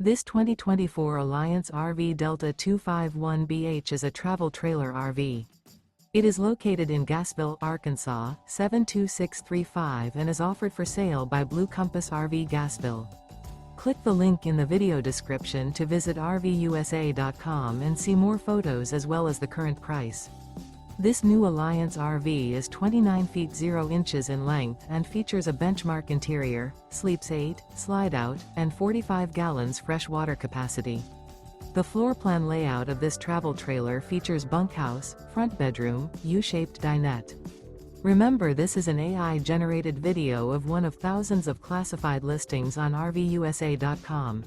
This 2024 Alliance RV Delta 251BH is a travel trailer RV. It is located in Gassville, Arkansas, 72635 and is offered for sale by Blue Compass RV Gassville. Click the link in the video description to visit RVUSA.com and see more photos as well as the current price. This new Alliance RV is 29 feet 0 inches in length and features a benchmark interior, sleeps 8, slide-out, and 45 gallons fresh water capacity. The floor plan layout of this travel trailer features bunkhouse, front bedroom, U-shaped dinette. Remember, this is an AI-generated video of one of thousands of classified listings on RVUSA.com.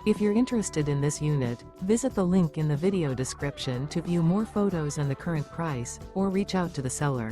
If you're interested in this unit, visit the link in the video description to view more photos and the current price, or reach out to the seller.